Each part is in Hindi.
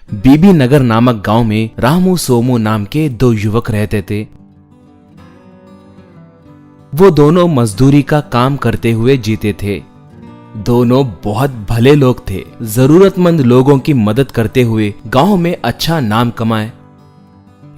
बीबी नगर नामक गांव में रामू सोमू नाम के दो युवक रहते थे। वो दोनों मजदूरी का काम करते हुए जीते थे। दोनों बहुत भले लोग थे। जरूरतमंद लोगों की मदद करते हुए गांव में अच्छा नाम कमाए।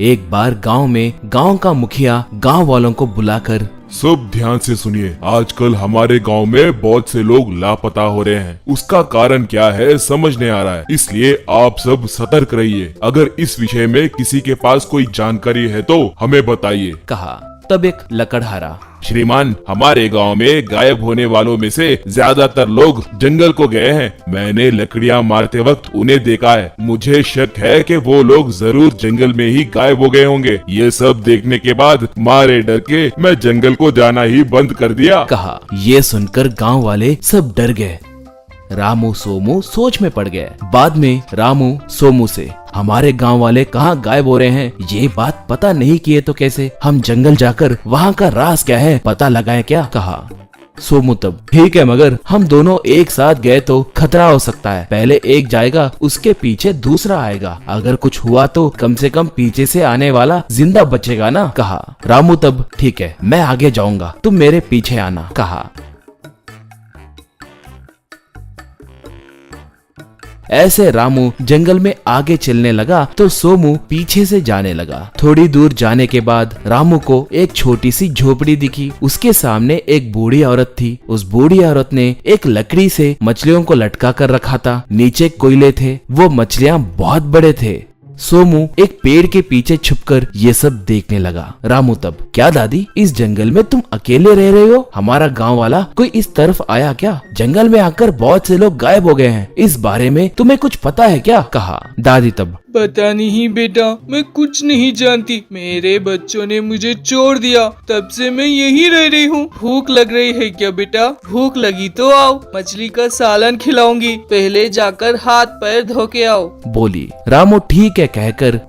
एक बार गांव में गांव का मुखिया गांव वालों को बुलाकर, सब ध्यान से सुनिए, आजकल हमारे गांव में बहुत से लोग लापता हो रहे हैं। उसका कारण क्या है समझ नहीं आ रहा है, इसलिए आप सब सतर्क रहिए। अगर इस विषय में किसी के पास कोई जानकारी है तो हमें बताइए। कहा। तब एक लकड़हारा, श्रीमान, हमारे गांव में गायब होने वालों में से ज्यादातर लोग जंगल को गए हैं। मैंने लकड़ियां मारते वक्त उन्हें देखा है। मुझे शक है कि वो लोग जरूर जंगल में ही गायब हो गए होंगे। ये सब देखने के बाद मारे डर के मैं जंगल को जाना ही बंद कर दिया। कहा। ये सुनकर गांव वाले सब डर गए। रामू सोमू सोच में पड़ गए। बाद में रामू सोमू से, हमारे गांव वाले कहाँ गायब हो रहे हैं, ये बात पता नहीं किए तो कैसे? हम जंगल जाकर वहाँ का राज क्या है पता लगाएं क्या? कहा। सोमू तब, ठीक है, मगर हम दोनों एक साथ गए तो खतरा हो सकता है। पहले एक जाएगा, उसके पीछे दूसरा आएगा। अगर कुछ हुआ तो कम से कम पीछे से आने वाला जिंदा बचेगा ना? कहा। रामू तब, ठीक है, मैं आगे जाऊंगा, तुम मेरे पीछे आना। कहा। ऐसे रामू जंगल में आगे चलने लगा तो सोमू पीछे से जाने लगा। थोड़ी दूर जाने के बाद रामू को एक छोटी सी झोपड़ी दिखी। उसके सामने एक बूढ़ी औरत थी। उस बूढ़ी औरत ने एक लकड़ी से मछलियों को लटका कर रखा था। नीचे कोयले थे। वो मछलियां बहुत बड़े थे। सोमू एक पेड़ के पीछे छुपकर ये सब देखने लगा। रामू तब, क्या दादी, इस जंगल में तुम अकेले रह रहे हो? हमारा गांव वाला कोई इस तरफ आया क्या? जंगल में आकर बहुत से लोग गायब हो गए हैं, इस बारे में तुम्हें कुछ पता है क्या? कहा। दादी तब, पता नहीं बेटा, मैं कुछ नहीं जानती। मेरे बच्चों ने मुझे छोड़ दिया, तब से मैं यही रह रही हूँ। भूख लग रही है क्या बेटा? भूख लगी तो आओ, मछली का सालन खिलाऊंगी। पहले जाकर हाथ पैर धो के आओ, बोली। रामू ठीक है कहकर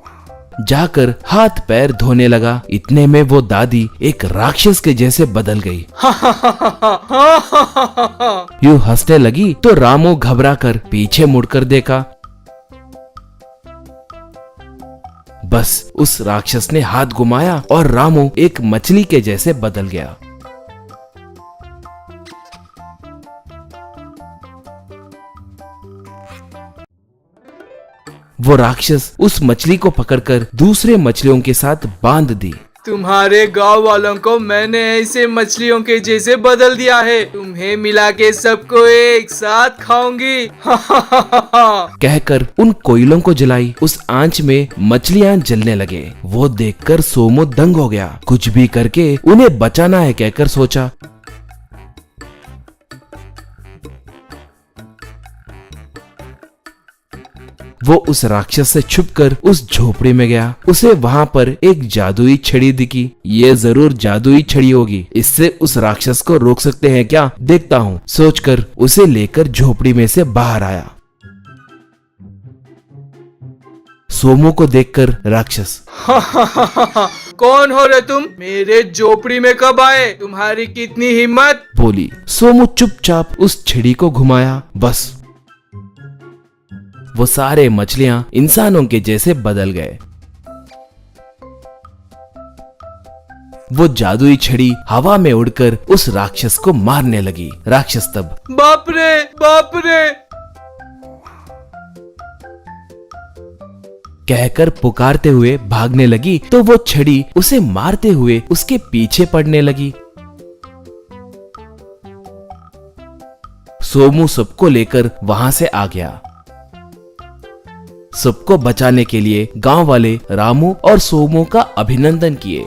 जाकर हाथ पैर धोने लगा। इतने में वो दादी एक राक्षस के जैसे बदल गई। यूं हंसने लगी तो रामू घबरा कर पीछे मुड़कर देखा। बस उस राक्षस ने हाथ घुमाया और रामू एक मछली के जैसे बदल गया। वो राक्षस उस मछली को पकड़कर दूसरे मछलियों के साथ बांध दी। तुम्हारे गांव वालों को मैंने ऐसे मछलियों के जैसे बदल दिया है। तुम्हें मिला के सबको एक साथ खाऊंगी। कहकर उन कोयलों को जलाई। उस आंच में मछलियां जलने लगे। वो देखकर सोमू दंग हो गया। कुछ भी करके उन्हें बचाना है कहकर सोचा। वो उस राक्षस से छुपकर उस झोपड़ी में गया। उसे वहां पर एक जादुई छड़ी दिखी। ये जरूर जादुई छड़ी होगी, इससे उस राक्षस को रोक सकते हैं क्या, देखता हूँ, सोचकर उसे लेकर झोपड़ी में से बाहर आया। सोमू को देखकर राक्षस, कौन हो रे तुम? मेरे झोपड़ी में कब आए? तुम्हारी कितनी हिम्मत? बोली। सोमू चुपचाप उस छड़ी को घुमाया। बस वो सारे मछलियां इंसानों के जैसे बदल गए। वो जादुई छड़ी हवा में उड़कर उस राक्षस को मारने लगी। राक्षस तब, बाप रे, बाप रे, कहकर पुकारते हुए भागने लगी तो वो छड़ी उसे मारते हुए उसके पीछे पड़ने लगी। सोमू सबको लेकर वहां से आ गया। सबको बचाने के लिए गांव वाले रामू और सोमू का अभिनंदन किए।